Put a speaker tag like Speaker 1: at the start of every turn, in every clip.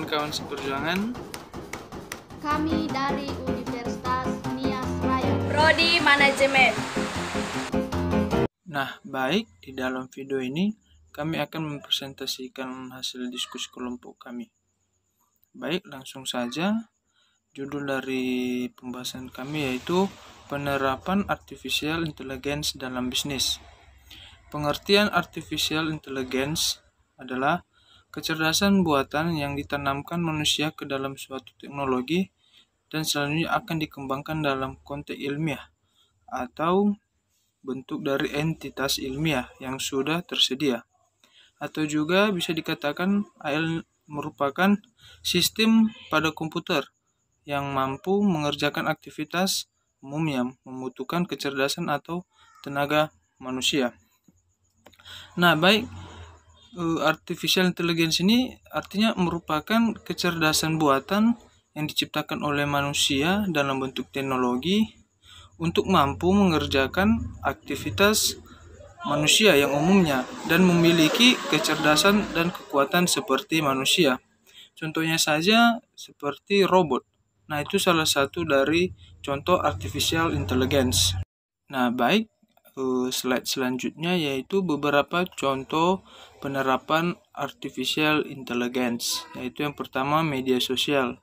Speaker 1: kawan seperjuangan.
Speaker 2: Kami dari Universitas Nias Raya,
Speaker 3: Prodi Manajemen.
Speaker 1: Nah, baik, di dalam video ini kami akan mempresentasikan hasil diskusi kelompok kami. Baik, langsung saja. Judul dari pembahasan kami yaitu penerapan artificial intelligence dalam bisnis. Pengertian artificial intelligence adalah kecerdasan buatan yang ditanamkan manusia ke dalam suatu teknologi dan selanjutnya akan dikembangkan dalam konteks ilmiah atau bentuk dari entitas ilmiah yang sudah tersedia. Atau juga bisa dikatakan AI merupakan sistem pada komputer yang mampu mengerjakan aktivitas umum yang membutuhkan kecerdasan atau tenaga manusia. Nah, baik, artificial intelligence ini artinya merupakan kecerdasan buatan yang diciptakan oleh manusia dalam bentuk teknologi untuk mampu mengerjakan aktivitas manusia yang umumnya dan memiliki kecerdasan dan kekuatan seperti manusia. Contohnya saja seperti robot. Nah, itu salah satu dari contoh artificial intelligence. Nah, baik, slide selanjutnya yaitu beberapa contoh penerapan artificial intelligence, yaitu yang pertama media sosial,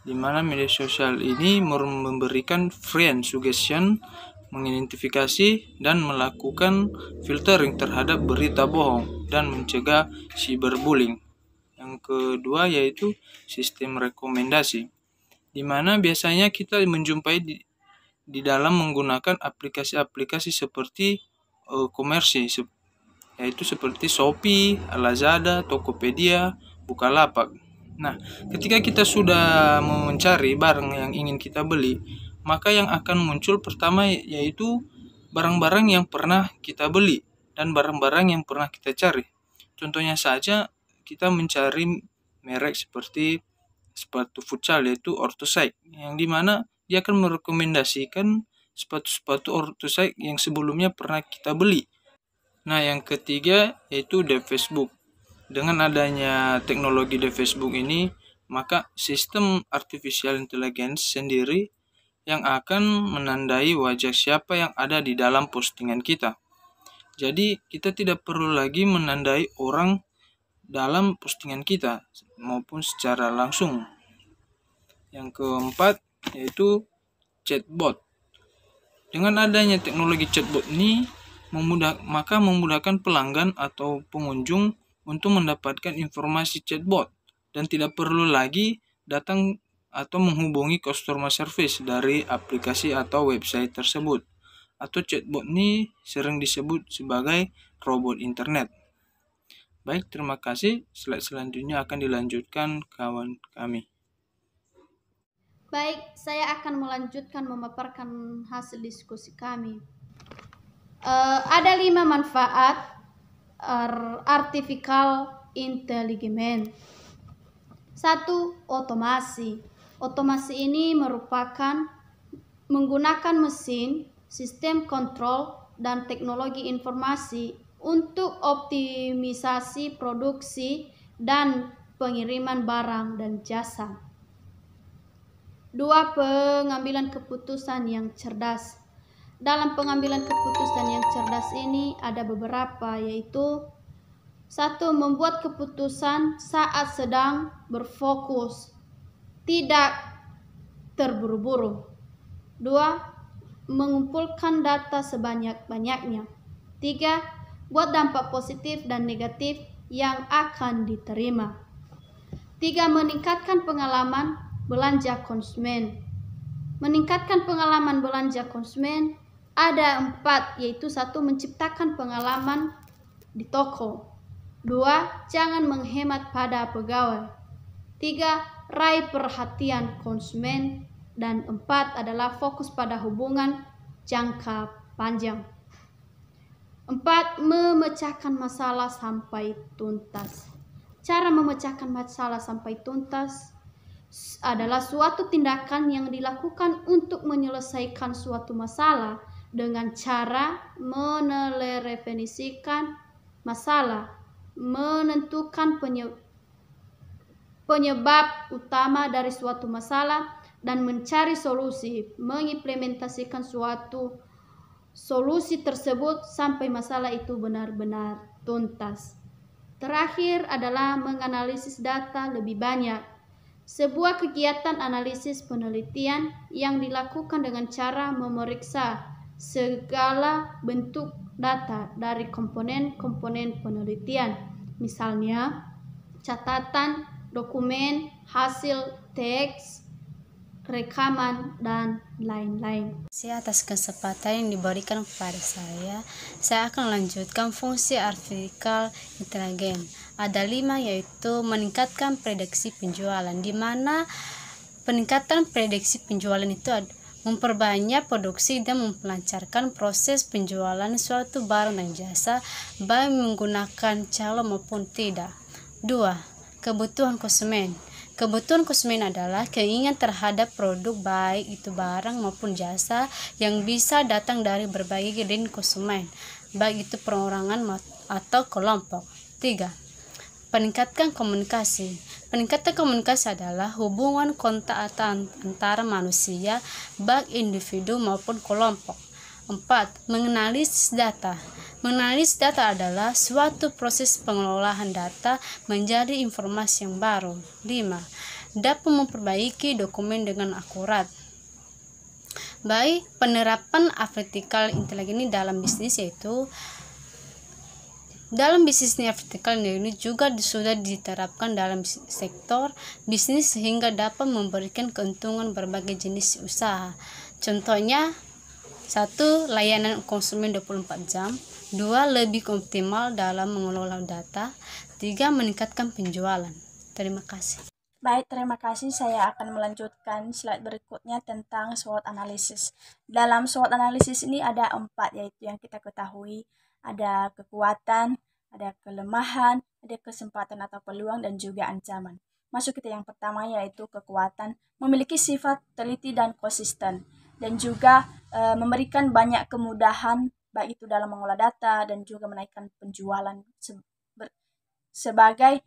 Speaker 1: di mana media sosial ini memberikan friend suggestion, mengidentifikasi dan melakukan filtering terhadap berita bohong dan mencegah cyberbullying. Yang kedua yaitu sistem rekomendasi, di mana biasanya kita menjumpai di dalam menggunakan aplikasi-aplikasi seperti komersi, yaitu seperti Shopee, Lazada, Tokopedia, Bukalapak. Nah, ketika kita sudah mencari barang yang ingin kita beli, maka yang akan muncul pertama yaitu barang-barang yang pernah kita beli dan barang-barang yang pernah kita cari. Contohnya saja kita mencari merek seperti sepatu futsal yaitu Orthosign, yang dimana dia akan merekomendasikan sepatu-sepatu Orthosign yang sebelumnya pernah kita beli. Nah, yang ketiga yaitu di Facebook. Dengan adanya teknologi di Facebook ini, maka sistem artificial intelligence sendiri yang akan menandai wajah siapa yang ada di dalam postingan kita. Jadi, kita tidak perlu lagi menandai orang dalam postingan kita maupun secara langsung. Yang keempat yaitu chatbot. Dengan adanya teknologi chatbot ini maka memudahkan pelanggan atau pengunjung untuk mendapatkan informasi chatbot dan tidak perlu lagi datang atau menghubungi customer service dari aplikasi atau website tersebut. Atau chatbot ini sering disebut sebagai robot internet. Baik, terima kasih. Slide selanjutnya akan dilanjutkan kawan kami.
Speaker 2: baik, saya akan melanjutkan memaparkan hasil diskusi kami. Ada 5 manfaat artificial intelligence. 1. Otomasi. Otomasi ini merupakan menggunakan mesin, sistem kontrol, dan teknologi informasi untuk optimisasi produksi dan pengiriman barang dan jasa. 2. Pengambilan keputusan yang cerdas. Dalam pengambilan keputusan yang cerdas ini ada beberapa, yaitu 1. Membuat keputusan saat sedang berfokus, tidak terburu-buru. 2. Mengumpulkan data sebanyak-banyaknya. 3. Buat dampak positif dan negatif yang akan diterima. 3. Meningkatkan pengalaman belanja konsumen. Meningkatkan pengalaman belanja konsumen ada 4, yaitu 1. Menciptakan pengalaman di toko. 2. Jangan menghemat pada pegawai. 3. Raih perhatian konsumen. Dan 4 adalah fokus pada hubungan jangka panjang. 4. Memecahkan masalah sampai tuntas. Cara memecahkan masalah sampai tuntas adalah suatu tindakan yang dilakukan untuk menyelesaikan suatu masalah dengan cara mendefinisikan masalah, menentukan penyebab utama dari suatu masalah dan mencari solusi, mengimplementasikan suatu solusi tersebut sampai masalah itu benar-benar tuntas. Terakhir adalah menganalisis data lebih banyak. Sebuah kegiatan analisis penelitian yang dilakukan dengan cara memeriksa segala bentuk data dari komponen-komponen penelitian, misalnya catatan, dokumen, hasil teks, rekaman, dan lain-lain.
Speaker 3: Atas kesempatan yang diberikan kepada saya akan melanjutkan fungsi artificial intelligence. Ada 5, yaitu meningkatkan prediksi penjualan, di mana peningkatan prediksi penjualan itu memperbanyak produksi dan melancarkan proses penjualan suatu barang dan jasa, baik menggunakan calo maupun tidak. 2. Kebutuhan konsumen. Kebutuhan konsumen adalah keinginan terhadap produk, baik itu barang maupun jasa, yang bisa datang dari berbagai jenis konsumen, baik itu perorangan atau kelompok. 3. Peningkatkan komunikasi. Peningkatan komunikasi adalah hubungan kontak antara manusia, baik individu maupun kelompok. 4. Menganalisis data. Menganalisis data adalah suatu proses pengelolaan data menjadi informasi yang baru. 5. Dapat memperbaiki dokumen dengan akurat. Baik, penerapan artificial intelligence ini dalam bisnis, yaitu dalam bisnis artificial ini juga sudah diterapkan dalam sektor bisnis sehingga dapat memberikan keuntungan berbagai jenis usaha. Contohnya, 1. Layanan konsumen 24 jam. 2. Lebih optimal dalam mengelola data. 3. Meningkatkan penjualan. Terima kasih.
Speaker 4: Baik, terima kasih. Saya akan melanjutkan slide berikutnya tentang SWOT analisis. Dalam SWOT analisis ini ada 4, yaitu yang kita ketahui. Ada kekuatan, ada kelemahan, ada kesempatan atau peluang, dan juga ancaman. Masuk kita yang pertama, yaitu kekuatan. Memiliki sifat teliti dan konsisten, dan juga memberikan banyak kemudahan, baik itu dalam mengolah data dan juga menaikkan penjualan sebagai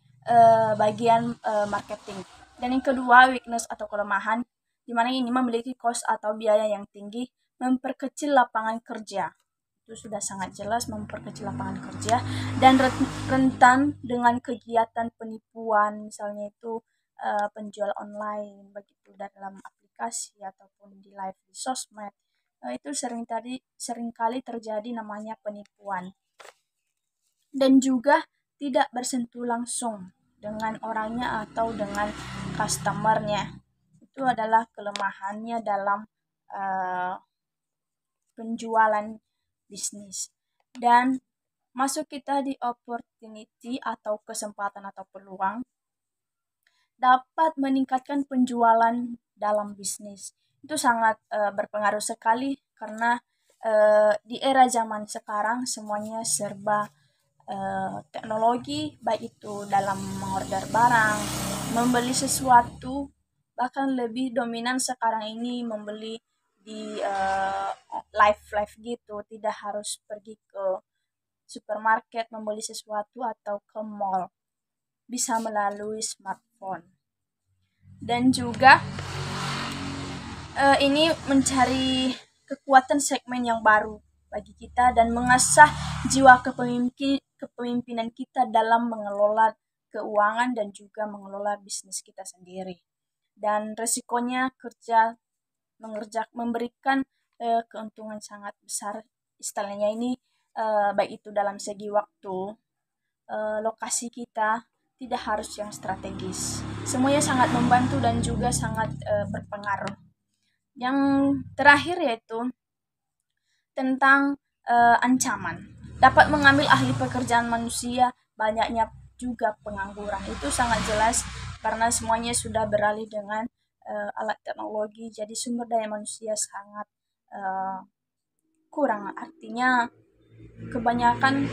Speaker 4: bagian marketing. Dan yang kedua, weakness atau kelemahan, di mana ini memiliki cost atau biaya yang tinggi, memperkecil lapangan kerja. Itu sudah sangat jelas, memperkecil lapangan kerja, dan rentan dengan kegiatan penipuan, misalnya itu penjual online, begitu dalam aplikasi ataupun di live di sosmed. Itu seringkali terjadi namanya penipuan. Dan juga tidak bersentuh langsung dengan orangnya atau dengan customernya. Itu adalah kelemahannya dalam penjualan bisnis. Dan masuk kita di opportunity atau kesempatan atau peluang, dapat meningkatkan penjualan dalam bisnis. Itu sangat berpengaruh sekali karena di era zaman sekarang semuanya serba teknologi, baik itu dalam mengorder barang, membeli sesuatu, bahkan lebih dominan sekarang ini membeli di live gitu, tidak harus pergi ke supermarket membeli sesuatu atau ke mall, bisa melalui smartphone. Dan juga ini mencari kekuatan segmen yang baru bagi kita dan mengasah jiwa kepemimpinan kita dalam mengelola keuangan dan juga mengelola bisnis kita sendiri. Dan resikonya memberikan keuntungan sangat besar, istilahnya ini baik itu dalam segi waktu, lokasi kita tidak harus yang strategis. Semuanya sangat membantu dan juga sangat berpengaruh. Yang terakhir yaitu tentang ancaman. Dapat mengambil ahli pekerjaan manusia, banyaknya juga pengangguran. Itu sangat jelas karena semuanya sudah beralih dengan alat teknologi, jadi sumber daya manusia sangat kurang. Artinya kebanyakan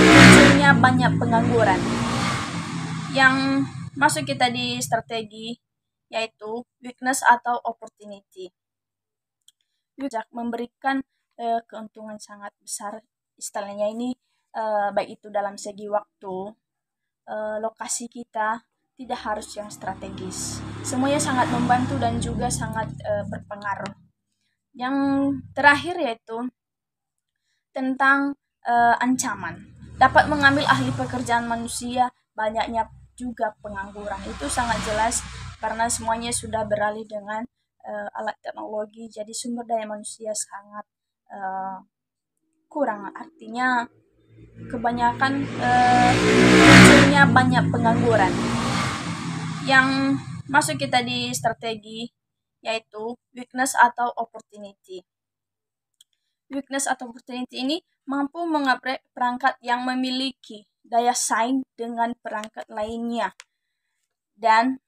Speaker 4: munculnya banyak pengangguran. Yang masuk kita di strategi yaitu weakness atau opportunity. Memberikan keuntungan sangat besar, istilahnya ini baik itu dalam segi waktu, lokasi kita tidak harus yang strategis. Semuanya sangat membantu dan juga sangat berpengaruh. Yang terakhir yaitu tentang ancaman. Dapat mengambil ahli pekerjaan manusia, banyaknya juga pengangguran. Itu sangat jelas karena semuanya sudah beralih dengan alat teknologi, jadi sumber daya manusia sangat kurang. Artinya kebanyakan munculnya banyak pengangguran. Yang masuk kita di strategi yaitu weakness atau opportunity. Weakness atau opportunity ini mampu mengupgrade perangkat yang memiliki daya saing dengan perangkat lainnya dan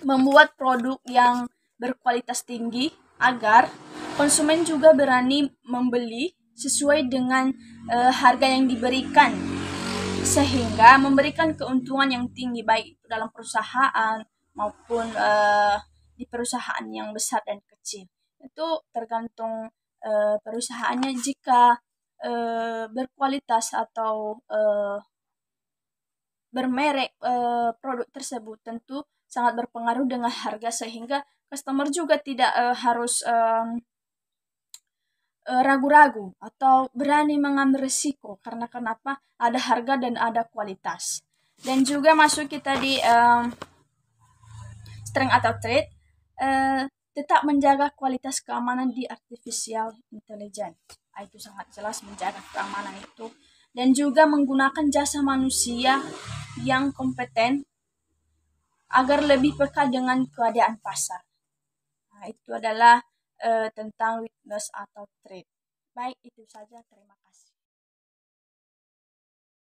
Speaker 4: membuat produk yang berkualitas tinggi agar konsumen juga berani membeli sesuai dengan harga yang diberikan, sehingga memberikan keuntungan yang tinggi baik dalam perusahaan maupun di perusahaan yang besar dan kecil. Itu tergantung perusahaannya. Jika berkualitas atau bermerek produk tersebut, tentu sangat berpengaruh dengan harga, sehingga customer juga tidak harus ragu-ragu atau berani mengambil risiko. Karena kenapa? Ada harga dan ada kualitas. Dan juga masuk kita di strength atau trait, tetap menjaga kualitas keamanan di artificial intelligence. Itu sangat jelas menjaga keamanan itu. Dan juga menggunakan jasa manusia yang kompeten agar lebih peka dengan keadaan pasar. Nah, itu adalah tentang weakness atau trait. Baik, itu saja. Terima kasih.